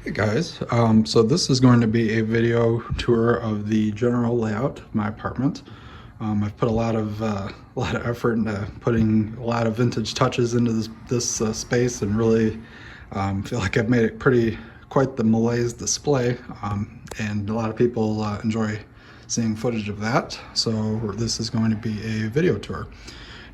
Hey guys, so this is going to be a video tour of the general layout of my apartment. I've put a lot of effort into putting a lot of vintage touches into this space, and really feel like I've made it quite the malaise display, and a lot of people enjoy seeing footage of that. So this is going to be a video tour.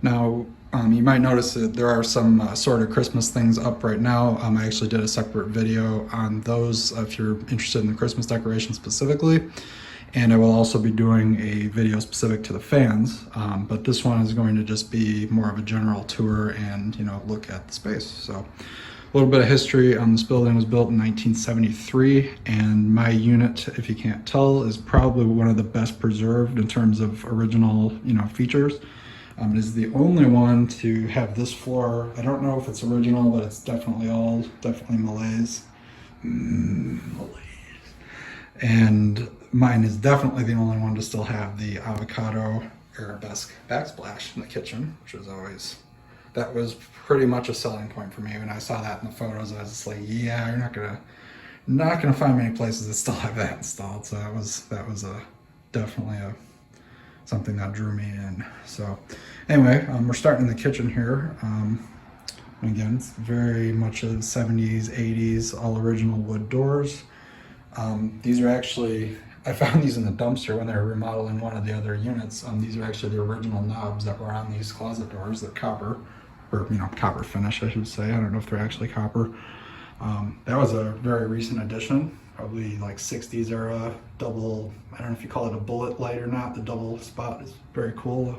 Now, you might notice that there are some assorted Christmas things up right now. I actually did a separate video on those if you're interested in the Christmas decorations specifically. And I will also be doing a video specific to the fans, but this one is going to just be more of a general tour and, look at the space. So a little bit of history. This building was built in 1973, and my unit, if you can't tell, is probably one of the best preserved in terms of original, features. It is the only one to have this floor. I don't know if it's original, but it's definitely old, definitely Malaise. Malaise. And mine is definitely the only one to still have the Avocado arabesque backsplash in the kitchen, which was always, that was pretty much a selling point for me. When I saw that in the photos, I was just like, yeah, you're not gonna find many places that still have that installed. So that was definitely something that drew me in. So anyway, we're starting in the kitchen here. Again, it's very much of the 70s, 80s, all original wood doors. These are actually, I found these in the dumpster when they were remodeling one of the other units. These are actually the original knobs that were on these closet doors, the copper, or copper finish, I should say. I don't know if they're actually copper. That was a very recent addition. Probably like 60s era double, I don't know if you call it a bullet light or not. The double spot is very cool.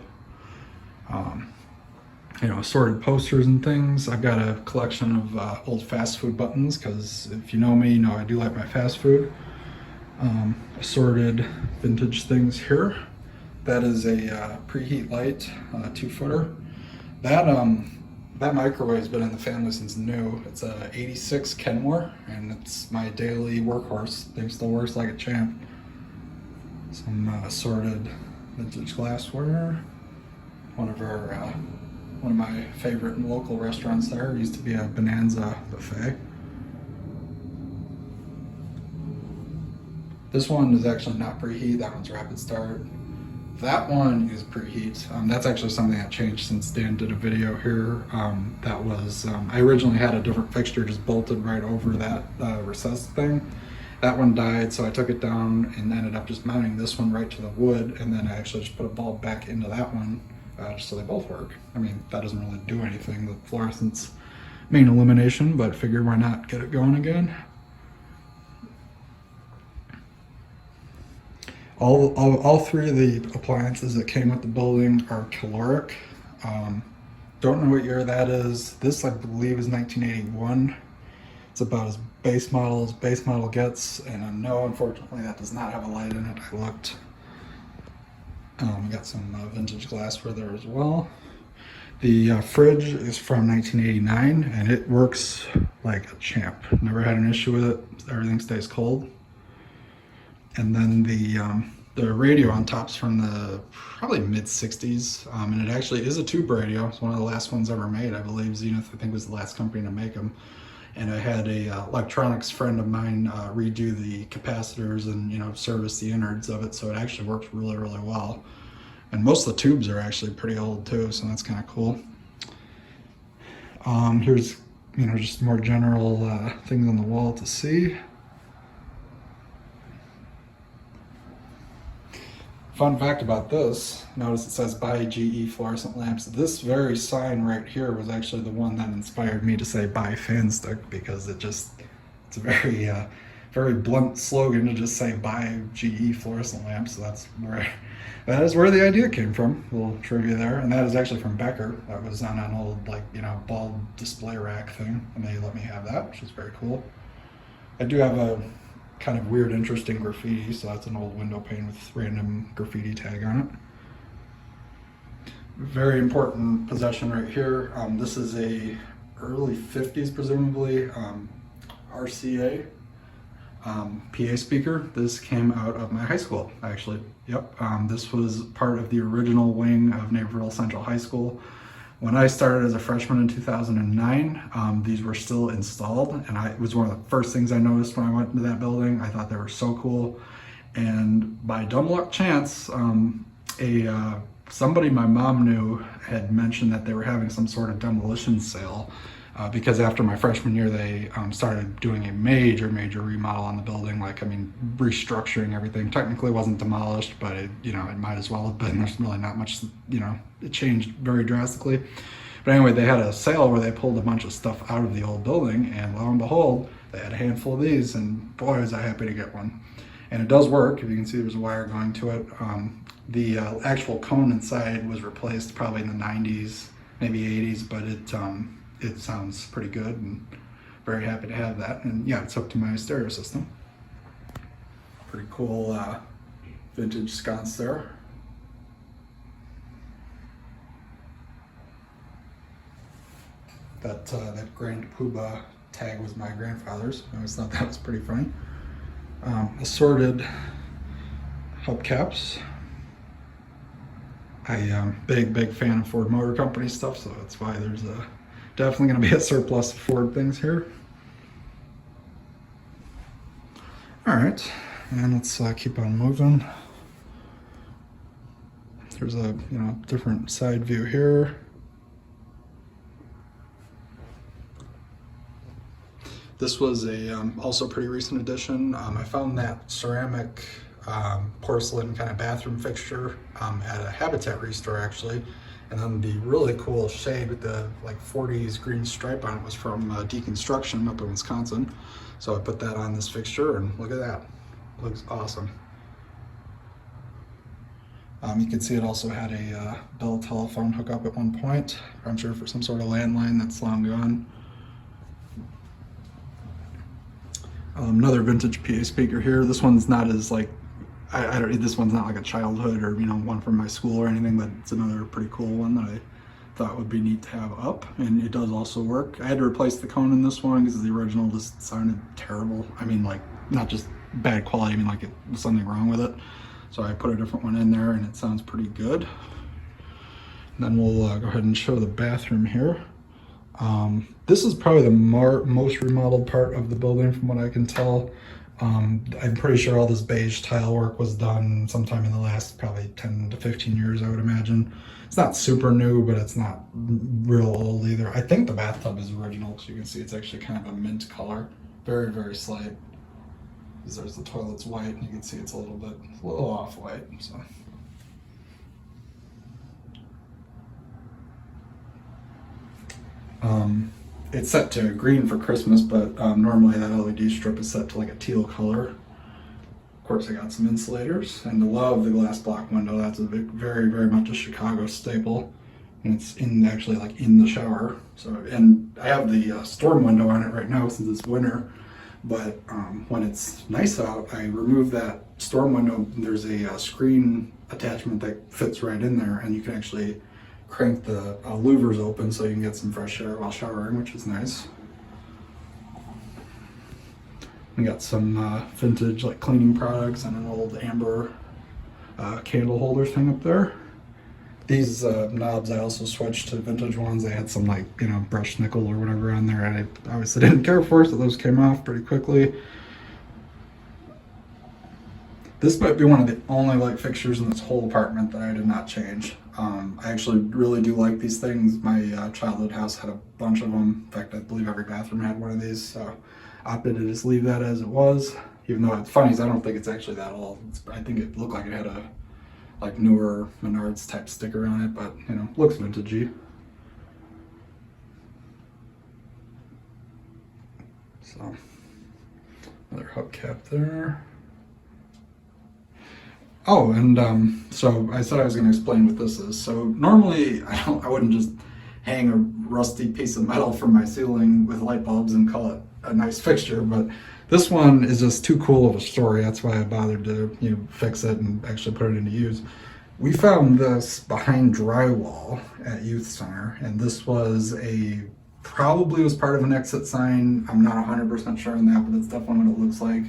Assorted posters and things. I've got a collection of old fast food buttons, because if you know me, you know I do like my fast food. Assorted vintage things here. That is a preheat light, 2-footer. That microwave's been in the family since new. It's a 86 Kenmore, and it's my daily workhorse. Thing still works like a champ. Some assorted vintage glassware. One of my favorite local restaurants there used to be a Bonanza buffet. This one is actually not preheat. That one's rapid start. That one is preheat. That's actually something that changed since Dan did a video here. I originally had a different fixture just bolted right over that recessed thing. That one died, so I took it down and ended up just mounting this one right to the wood, and then I actually just put a bulb back into that one, just so they both work. I mean, that doesn't really do anything, the fluorescence main illumination, but figured why not get it going again. All three of the appliances that came with the building are caloric. Don't know what year that is. This, I believe, is 1981. It's about as base model gets, and no, unfortunately, that does not have a light in it. I looked. We got some vintage glassware there as well. The fridge is from 1989, and it works like a champ. Never had an issue with it. Everything stays cold. And then the radio on top's from the probably mid 60s, and it actually is a tube radio. It's one of the last ones ever made, I believe. Zenith, I think, was the last company to make them. And I had a electronics friend of mine redo the capacitors and service the innards of it, so it actually works really, really well. And most of the tubes are actually pretty old too, so that's kind of cool. Here's just more general things on the wall to see. Fun fact about this, notice it says buy GE fluorescent lamps. This very sign right here was actually the one that inspired me to say buy fan stick, because it's a very very blunt slogan to just say buy GE fluorescent lamps. So that is where the idea came from. A little trivia there. And that is actually from Becker. That was on an old bulb display rack thing, and they let me have that, which is very cool. I do have a kind of weird, interesting graffiti, so that's an old window pane with random graffiti tag on it. Very important possession right here. This is a early 50s, presumably, RCA PA speaker. This came out of my high school, actually. Yep, this was part of the original wing of Naperville Central High School. When I started as a freshman in 2009, these were still installed, and it was one of the first things I noticed when I went into that building. I thought they were so cool, and by dumb luck chance, somebody my mom knew had mentioned that they were having some sort of demolition sale, because after my freshman year, they started doing a major remodel on the building. Like, I mean, restructuring everything. Technically, it wasn't demolished, but it might as well have been. There's really not much, it changed very drastically. But anyway, they had a sale where they pulled a bunch of stuff out of the old building, and lo and behold, they had a handful of these, and boy, was I happy to get one. And it does work. If you can see, there's a wire going to it. The actual cone inside was replaced probably in the 90s, maybe 80s, but it sounds pretty good, and very happy to have that. And yeah, it's hooked to my stereo system. Pretty cool vintage sconce there. That Grand Poobah tag was my grandfather's. I always thought that was pretty funny. Assorted hubcaps. I'm big fan of Ford Motor Company stuff, so that's why there's definitely going to be a surplus of Ford things here. All right, and let's keep on moving. There's a different side view here. This was a also pretty recent addition. I found that ceramic porcelain kind of bathroom fixture at a Habitat restore actually, and then the really cool shade with the like 40s green stripe on it was from Deconstruction up in Wisconsin. So I put that on this fixture, and look at that, looks awesome. You can see it also had a Bell telephone hookup at one point. I'm sure for some sort of landline that's long gone. Another vintage PA speaker here. This one's not as like, this one's not like a childhood or one from my school or anything, but it's another pretty cool one that I thought would be neat to have up, and it does also work. I had to replace the cone in this one because the original just sounded terrible. I mean, like, not just bad quality, I mean like it was something wrong with it. So I put a different one in there, and it sounds pretty good. And then we'll go ahead and show the bathroom here. This is probably the most remodeled part of the building from what I can tell. I'm pretty sure all this beige tile work was done sometime in the last probably 10 to 15 years, I would imagine. It's not super new, but it's not real old either. I think the bathtub is original, so you can see it's actually kind of a mint color. Very slight. There's the toilet's white, and you can see it's a little off-white. So. It's set to green for Christmas, but normally that LED strip is set to like a teal color. Of course, I got some insulators, and I love the glass block window. That's a very much a Chicago staple, and it's actually like in the shower. So, and I have the storm window on it right now since it's winter. But when it's nice out, I remove that storm window. There's a screen attachment that fits right in there, and you can actually crank the louvers open so you can get some fresh air while showering, which is nice. We got some vintage like cleaning products and an old amber candle holder thing up there. These knobs I also switched to vintage ones. They had some like brushed nickel or whatever on there, and I obviously didn't care for, so those came off pretty quickly. This might be one of the only light fixtures in this whole apartment that I did not change. I actually really do like these things. My childhood house had a bunch of them. In fact, I believe every bathroom had one of these, so I opted to just leave that as it was. Even though it's funny, I don't think it's actually that old. I think it looked like it had a like newer menards type sticker on it, but looks vintagey. So another hubcap there. Oh, and so I said I was going to explain what this is. So normally I wouldn't just hang a rusty piece of metal from my ceiling with light bulbs and call it a nice fixture, but this one is just too cool of a story. That's why I bothered to fix it and actually put it into use. We found this behind drywall at Youth Center, and this was probably was part of an exit sign. I'm not 100% sure on that, but that's definitely what it looks like.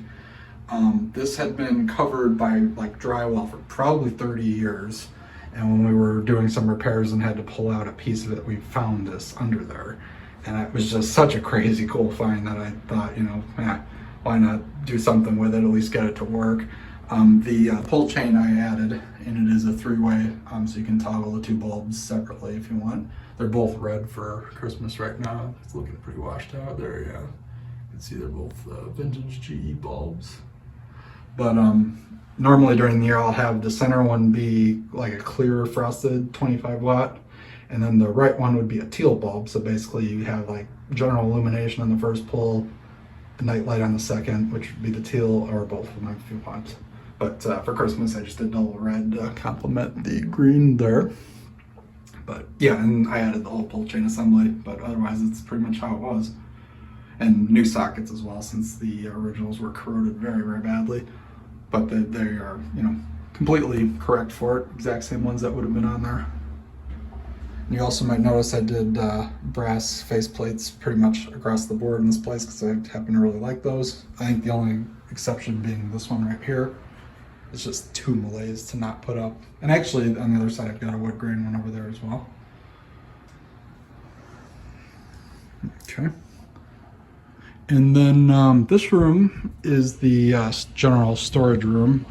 This had been covered by like drywall for probably 30 years, And when we were doing some repairs and had to pull out a piece of it, we found this under there. And it was just such a crazy cool find that I thought, you know, why not do something with it, at least get it to work. The pull chain I added, and it is a 3-way, so you can toggle the 2 bulbs separately if you want. They're both red for Christmas right now. It's looking pretty washed out there, yeah. You can see they're both vintage GE bulbs. But normally during the year I'll have the center one be like a clear frosted 25 watt, and then the right one would be a teal bulb. So basically you have like general illumination on the first pull, the night light on the second, which would be the teal, or both of them if you want. But for Christmas I just did double red to complement the green there. But yeah, and I added the whole pull chain assembly, but otherwise it's pretty much how it was. And new sockets as well, since the originals were corroded very, very badly. But they are, you know, completely correct for it. Exact same ones that would have been on there. And you also might notice I did brass faceplates pretty much across the board in this place because I happen to really like those. I think the only exception being this one right here. It's just too malaise to not put up. And actually on the other side I've got a wood grain one over there as well. Okay. And then this room is the general storage room.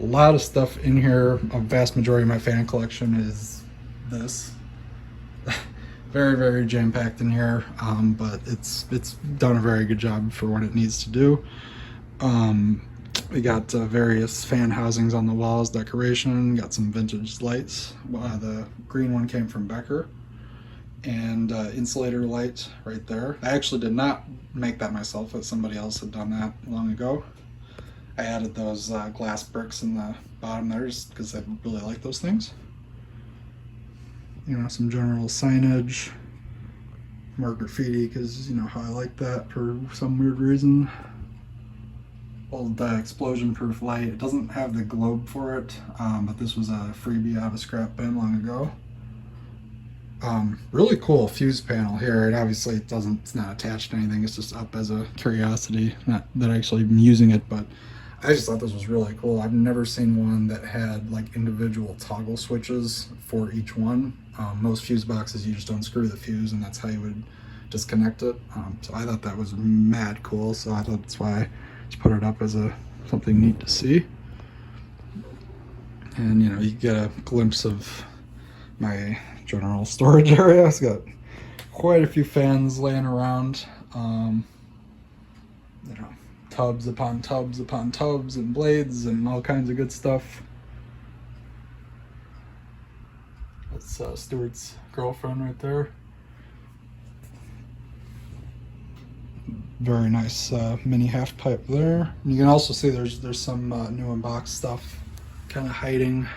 A lot of stuff in here. A vast majority of my fan collection is this. Very, very jam-packed in here, but it's done a very good job for what it needs to do. We got various fan housings on the walls, decoration, got some vintage lights. The green one came from Becker. And insulator light right there. I actually did not make that myself, but somebody else had done that long ago. I added those glass bricks in the bottom there just because I really like those things. You know, some general signage, more graffiti because you know how I like that for some weird reason. Old explosion proof light. It doesn't have the globe for it, but this was a freebie out of a scrap bin long ago. Really cool fuse panel here. It obviously it's not attached to anything. It's just up as a curiosity. Not that I actually am using it, but I just thought this was really cool. I've never seen one that had like individual toggle switches for each one. Most fuse boxes you just unscrew the fuse and that's how you would disconnect it. So I thought that was mad cool. So I thought that's why I just put it up as something neat to see. And you know, you get a glimpse of my general storage area. It's got quite a few fans laying around. You know, tubs upon tubs upon tubs and blades and all kinds of good stuff. That's Stuart's girlfriend right there. Very nice mini half pipe there. And you can also see there's some new unboxed stuff kind of hiding.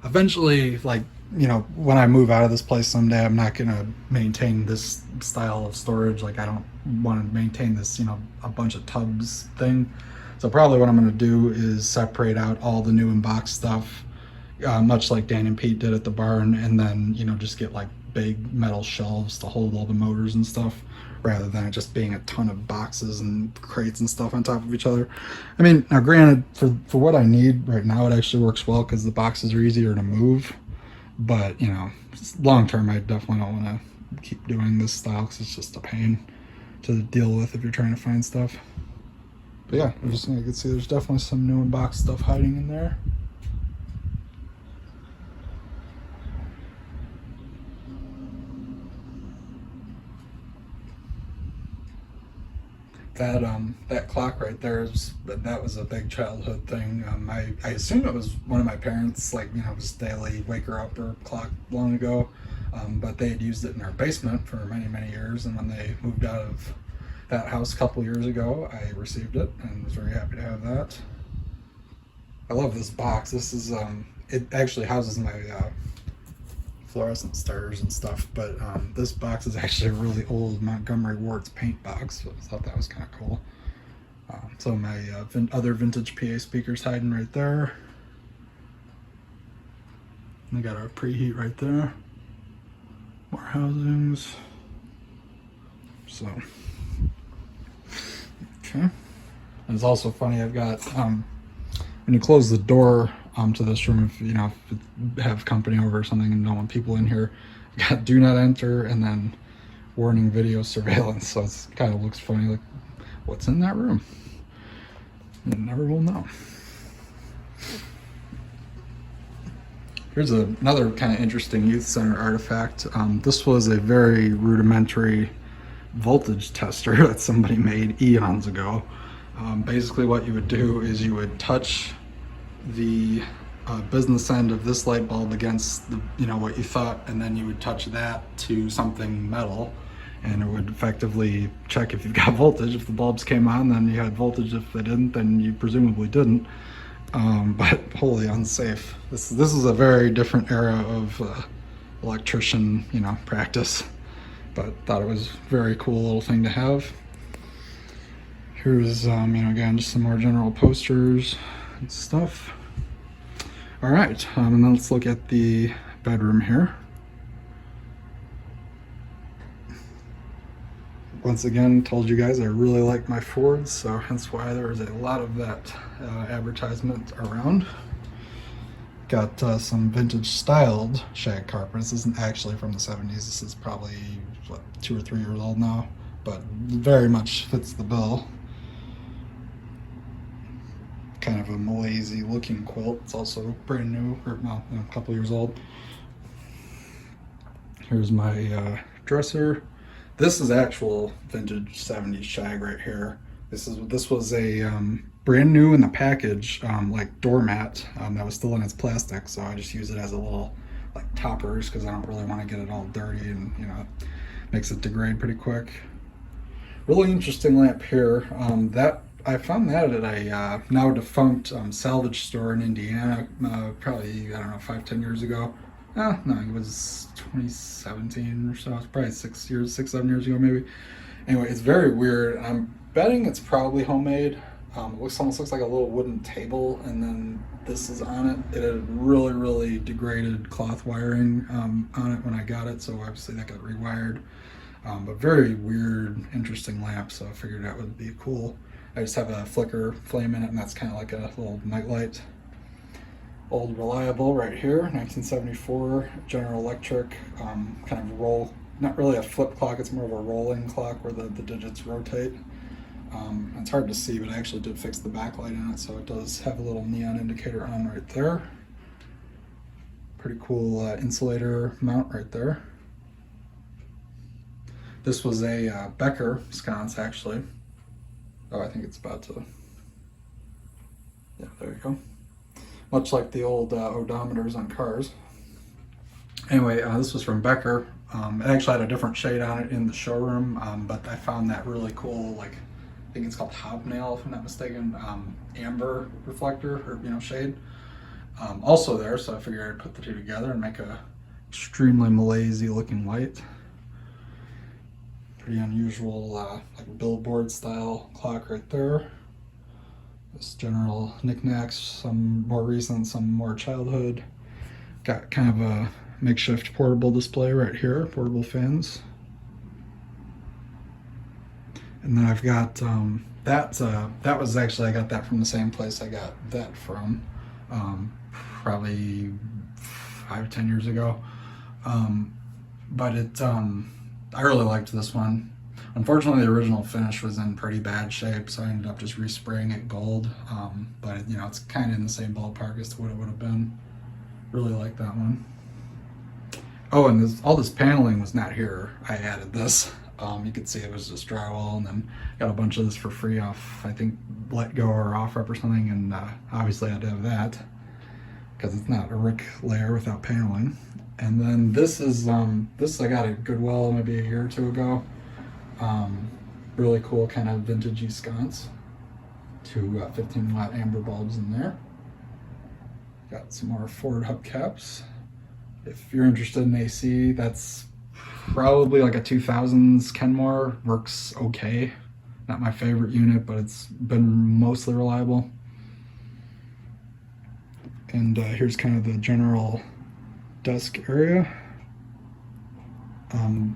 Eventually, like, you know, when I move out of this place someday, I'm not gonna maintain this style of storage. Like, I don't want to maintain this, you know, a bunch of tubs thing. So probably what I'm gonna do is separate out all the new unboxed stuff, much like Dan and Pete did at the barn, and then, you know, just get like big metal shelves to hold all the motors and stuff, rather than it just being a ton of boxes and crates and stuff on top of each other. I mean, now granted, for what I need right now, it actually works well because the boxes are easier to move. But, you know, long term, I definitely don't want to keep doing this style because it's just a pain to deal with if you're trying to find stuff. But yeah, you can see there's definitely some new unboxed stuff hiding in there. That clock right there that was a big childhood thing. I assume it was one of my parents, like, you know, it was daily wake her up or clock long ago, but they had used it in our basement for many years, and when they moved out of that house a couple years ago, I received it and was very happy to have that. I love this box. This is it actually houses my fluorescent stars and stuff, but this box is actually a really old Montgomery Ward's paint box, so I thought that was kind of cool. So my other vintage PA speakers hiding right there. We got our preheat right there. More housings. So, okay. And it's also funny, I've got, when you close the door to this room if you know if you have company over or something and don't want people in here. Got do not enter and then warning video surveillance. So it's kind of looks funny, like what's in that room? You never will know. Here's another kind of interesting youth center artifact. This was a very rudimentary voltage tester that somebody made eons ago. Basically what you would do is you would touch the business end of this light bulb against the, you know, what you thought, and then you would touch that to something metal, and it would effectively check if you've got voltage. If the bulbs came on, then you had voltage. If they didn't, then you presumably didn't. But wholly unsafe. This is a very different era of electrician, you know, practice. But thought it was a very cool little thing to have. Here's, you know, again, just some more general posters and stuff. All right, and then let's look at the bedroom here. Once again, told you guys I really like my Fords, so hence why there is a lot of that advertisement around. Got some vintage styled shag carpet. This isn't actually from the 70s. This is probably, what, 2 or 3 years old now, but very much fits the bill. Kind of a malaise looking quilt. It's also brand new, or well, a couple years old. Here's my dresser. This is actual vintage 70s shag right here. This was a brand new in the package, like doormat that was still in its plastic. So I just use it as a little like toppers because I don't really want to get it all dirty, and you know, it makes it degrade pretty quick. Really interesting lamp here. That I found that at a now defunct salvage store in Indiana, probably, I don't know, 5-10 years ago. No, it was 2017 or so. It's probably 6-7 years ago, maybe. Anyway, it's very weird. I'm betting it's probably homemade. It almost looks like a little wooden table, and then this is on it. It had really degraded cloth wiring on it when I got it, so obviously that got rewired. But very weird, interesting lamp, so I figured that would be cool. I just have a flicker flame in it, and that's kind of like a little nightlight. Old reliable right here, 1974 General Electric, kind of roll, not really a flip clock, it's more of a rolling clock where the digits rotate. It's hard to see, but I actually did fix the backlight in it, so it does have a little neon indicator on right there. Pretty cool insulator mount right there. This was a Becker sconce, actually. Oh, I think it's about to, yeah, there you go. Much like the old odometers on cars. Anyway, this was from Becker. It actually had a different shade on it in the showroom, but I found that really cool, like, I think it's called hobnail, if I'm not mistaken, amber reflector, or, you know, shade. Also there, so I figured I'd put the two together and make a extremely malaise looking light. Pretty unusual, like billboard style clock right there. This general knickknacks, some more recent, some more childhood. Got kind of a makeshift portable display right here, portable fans. And then I've got that was actually, I got that from the same place I got that from, probably 5-10 years ago. But it, I really liked this one. Unfortunately, the original finish was in pretty bad shape, so I ended up just respraying it gold. But you know, it's kind of in the same ballpark as to what it would have been. Really like that one. Oh, and all this paneling was not here. I added this. You could see it was just drywall, and then got a bunch of this for free off, I think, Let Go or OfferUp or something, and obviously I had to have that because it's not a brick layer without paneling. And then this is this I got at Goodwill maybe a year or two ago. Really cool kind of vintagey sconce. Two 15-watt amber bulbs in there. Got some more Ford hubcaps. If you're interested in AC, that's probably like a 2000s Kenmore. Works okay. Not my favorite unit, but it's been mostly reliable. And here's kind of the general desk area.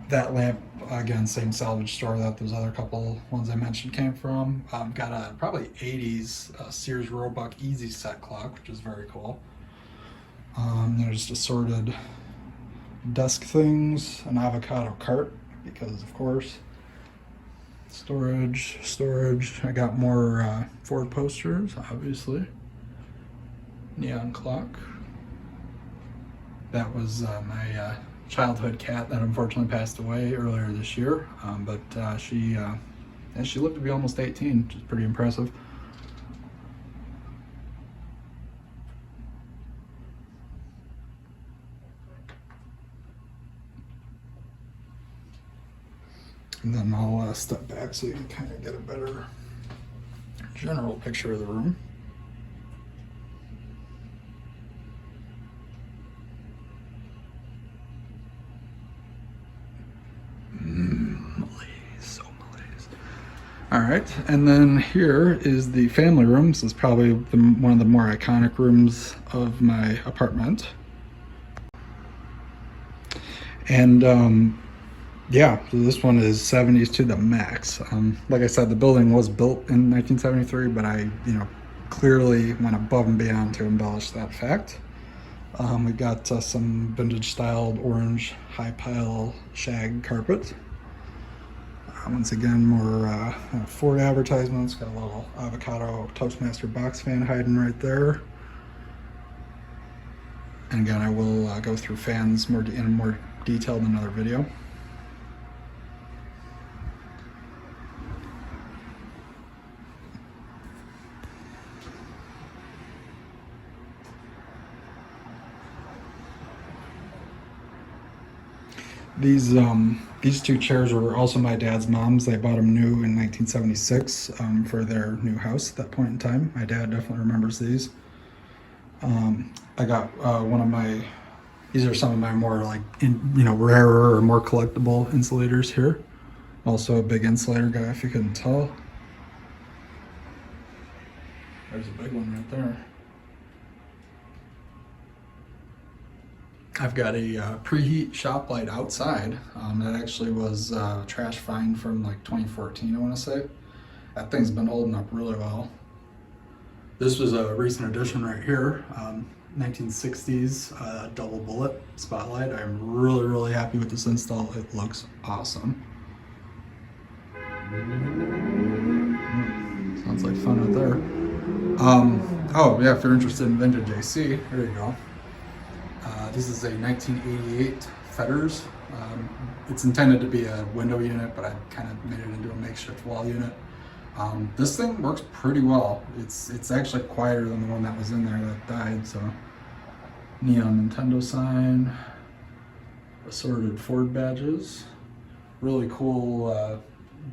That lamp, again, same salvage store that those other couple ones I mentioned came from. Got a probably 80s Sears Roebuck Easy Set clock, which is very cool. Just assorted desk things, an avocado cart, because of course, storage. I got more Ford posters, obviously. Neon clock. That was my childhood cat that unfortunately passed away earlier this year, but she lived to be almost 18, which is pretty impressive. And then I'll step back so you can kind of get a better general picture of the room. All right, and then here is the family room. This is probably one of the more iconic rooms of my apartment. And yeah, so this one is 70s to the max. Like I said, the building was built in 1973, but I, clearly went above and beyond to embellish that fact. We got some vintage styled orange high pile shag carpet. Once again, more Ford advertisements. Got a little Avocado Toastmaster box fan hiding right there. And again, I will go through fans in more detail in another video. These two chairs were also my dad's mom's. They bought them new in 1976 for their new house at that point in time. My dad definitely remembers these. I got these are some of my more rarer or more collectible insulators here. Also a big insulator guy, if you couldn't tell. There's a big one right there. I've got a preheat shop light outside that actually was a trash find from like 2014, I want to say. That thing's been holding up really well. This was a recent addition right here, 1960s double bullet spotlight. I'm really, really happy with this install. It looks awesome. Sounds like fun out there. Oh yeah, if you're interested in vintage AC, there you go. This is a 1988 Fetters. It's intended to be a window unit, but I kind of made it into a makeshift wall unit. This thing works pretty well. It's actually quieter than the one that was in there that died. So, neon Nintendo sign, assorted Ford badges, really cool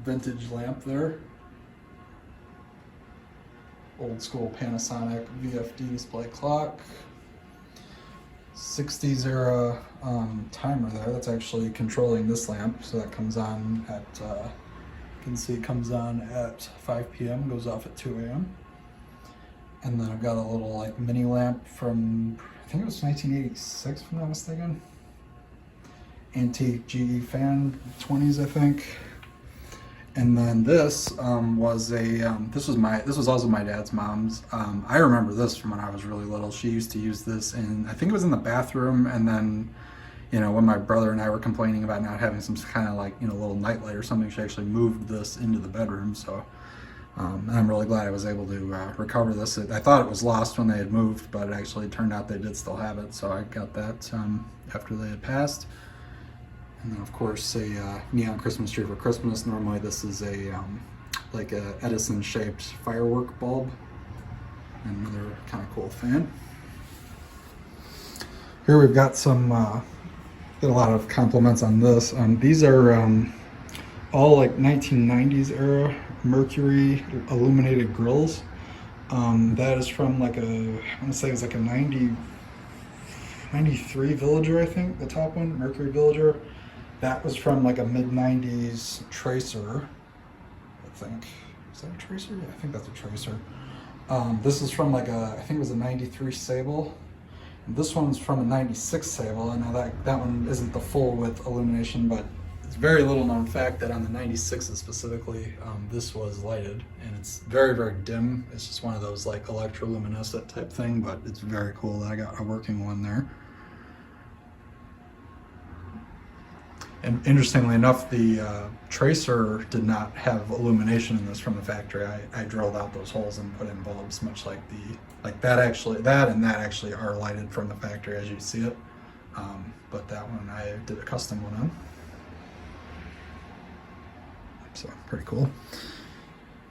vintage lamp there. Old school Panasonic VFD display clock. 60s era timer there. That's actually controlling this lamp. So that comes on at, you can see it comes on at 5 p.m., goes off at 2 a.m. And then I've got a little mini lamp from, I think it was 1986 if I'm not mistaken. Antique GE fan, 20s I think. And then this this was also my dad's mom's. I remember this from when I was really little. She used to use this I think it was in the bathroom, and then, when my brother and I were complaining about not having some kind of little nightlight or something, she actually moved this into the bedroom. So I'm really glad I was able to recover this. I thought it was lost when they had moved, but it actually turned out they did still have it. So I got that after they had passed. And then of course a neon Christmas tree for Christmas. Normally this is a Edison shaped firework bulb. And another kind of cool fan. Here we've got get a lot of compliments on this. These are all 1990s era Mercury illuminated grills. That is from I want to say it was a 93 Villager, I think, the top one, Mercury Villager. That was from a mid-90s Tracer, I think. Is that a Tracer? Yeah, I think that's a Tracer. This is from I think it was a 93 Sable. This one's from a 96 Sable. I know that one isn't the full width illumination, but it's a very little known fact that on the 96s specifically, this was lighted, and it's very, very dim. It's just one of those like electroluminescent type thing, but it's very cool that I got a working one there. And interestingly enough, the tracer did not have illumination in this from the factory. I drilled out those holes and put in bulbs, much like that and that actually are lighted from the factory as you see it. But that one I did a custom one on. So pretty cool.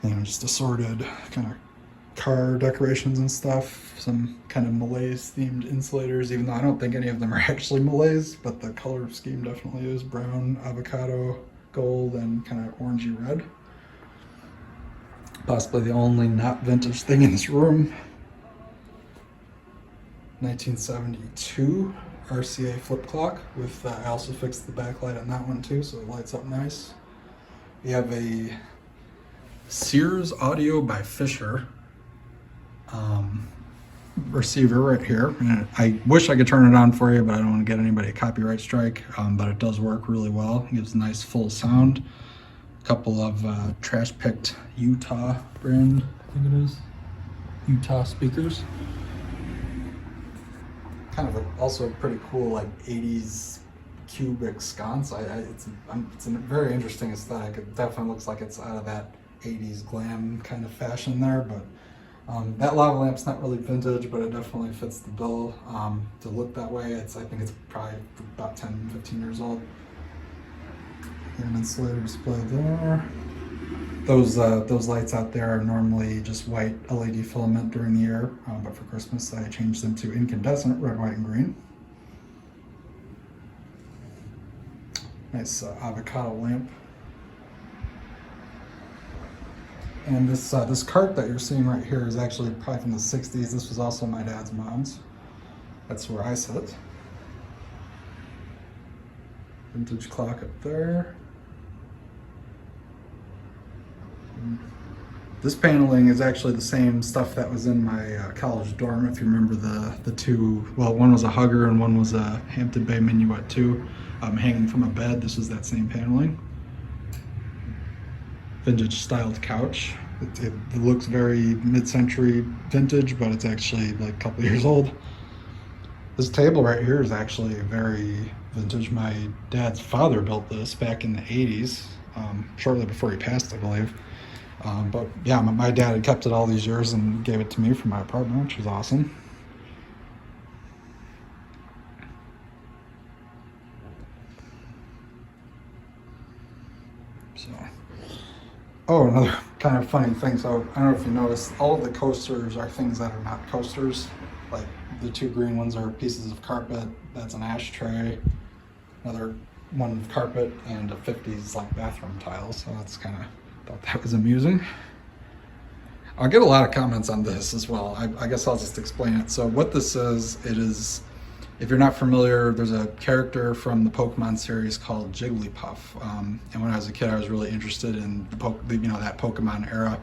And just assorted kind of car decorations and stuff, some kind of Malays themed insulators, even though I don't think any of them are actually Malays, but the color scheme definitely is brown, avocado, gold, and kind of orangey red. Possibly the only not vintage thing in this room. 1972 RCA flip clock with, I also fixed the backlight on that one too, so it lights up nice. We have a Sears audio by Fisher receiver right here, and I wish I could turn it on for you, but I don't want to get anybody a copyright strike. But it does work really well. It gives a nice full sound. A couple of trash picked Utah brand, I think it is, Utah speakers. Kind of also pretty cool like 80s cubic sconce. It's a very interesting aesthetic. It definitely looks like it's out of that 80s glam kind of fashion there, but that lava lamp's not really vintage, but it definitely fits the bill to look that way. I think it's probably about 10, 15 years old. An insulator display there. Those lights out there are normally just white LED filament during the year, but for Christmas I changed them to incandescent red, white, and green. Nice avocado lamp. And this cart that you're seeing right here is actually probably from the 60s. This was also my dad's mom's. That's where I sit. Vintage clock up there. This paneling is actually the same stuff that was in my college dorm, if you remember the two, well, one was a hugger and one was a Hampton Bay Minuet 2 hanging from a bed. This is that same paneling. Vintage styled couch. It looks very mid-century vintage, but it's actually like a couple years old. This table right here is actually very vintage. My dad's father built this back in the 80s, shortly before he passed, I believe. But yeah, my dad had kept it all these years and gave it to me for my apartment, which was awesome. So, oh, another kind of funny thing. So I don't know if you noticed, all of the coasters are things that are not coasters. Like the two green ones are pieces of carpet. That's an ashtray. Another one of carpet, and a 50s like bathroom tiles. So that's kind of, thought that was amusing. I'll get a lot of comments on this as well. I guess I'll just explain it. So what this is, it is, if you're not familiar, there's a character from the Pokemon series called Jigglypuff. And when I was a kid, I was really interested in that Pokemon era.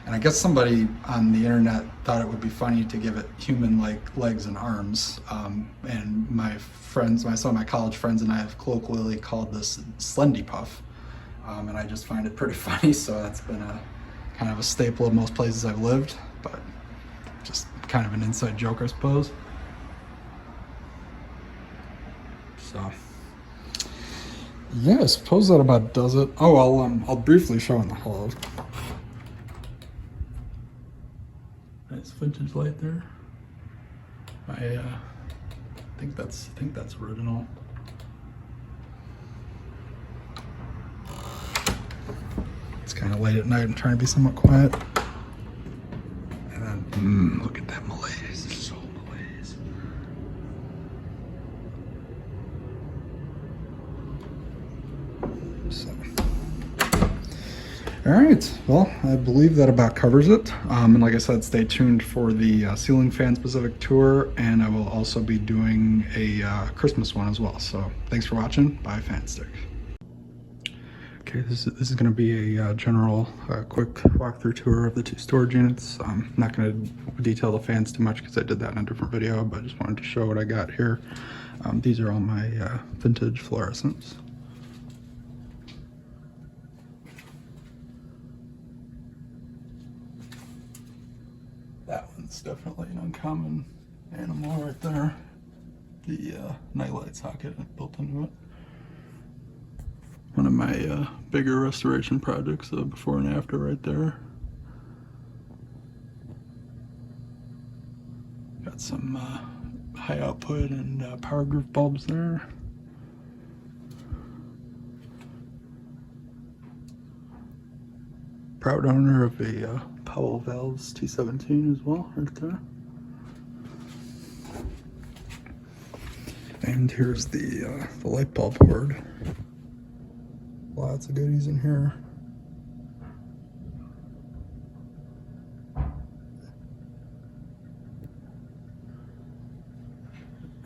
And I guess somebody on the internet thought it would be funny to give it human-like legs and arms. And some of my college friends and I have colloquially called this Slendypuff. And I just find it pretty funny, so that's been a kind of a staple of most places I've lived, but just kind of an inside joke, I suppose. So, yeah, I suppose that about does it. Oh, I'll briefly show in the hall. Nice vintage light there. I think that's original. It's kind of late at night. I'm trying to be somewhat quiet. And then, look at that malaise. It's so malaise. So, all right. Well, I believe that about covers it. And like I said, stay tuned for the ceiling fan specific tour, and I will also be doing a Christmas one as well. So, thanks for watching. Bye, Fanstick. Okay, this is going to be a general quick walkthrough tour of the two storage units. I'm not going to detail the fans too much because I did that in a different video, but I just wanted to show what I got here. These are all my vintage fluorescents. That one's definitely an uncommon animal right there. The nightlight socket built into it. One of my bigger restoration projects, before and after right there. Got some high output and power group bulbs there. Proud owner of a Powell Valves T17 as well, right there. And here's the light bulb hoard. Lots of goodies in here. I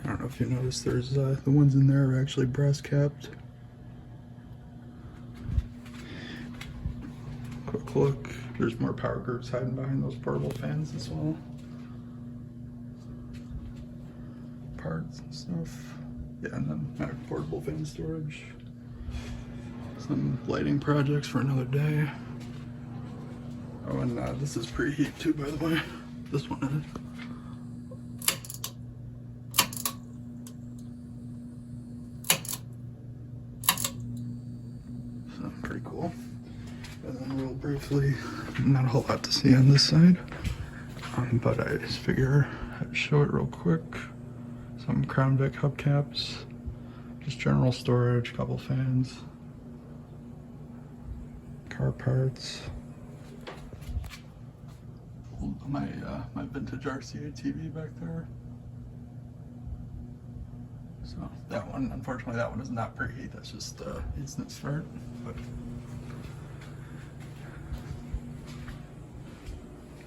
don't know if you noticed, there's the ones in there are actually brass capped. Quick look, there's more power groups hiding behind those portable fans as well. Parts and stuff. Yeah, and then my portable fan storage. Some lighting projects for another day. Oh, and this is preheat too, by the way. This one is. So, pretty cool. And then real briefly, not a whole lot to see on this side, but I just figure I'd show it real quick. Some Crown Vic hubcaps, just general storage, couple fans. Car parts. My vintage RCA TV back there. So that one, unfortunately, that one is not preheat. That's just instant start. But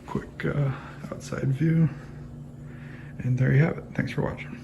quick outside view, and there you have it. Thanks for watching.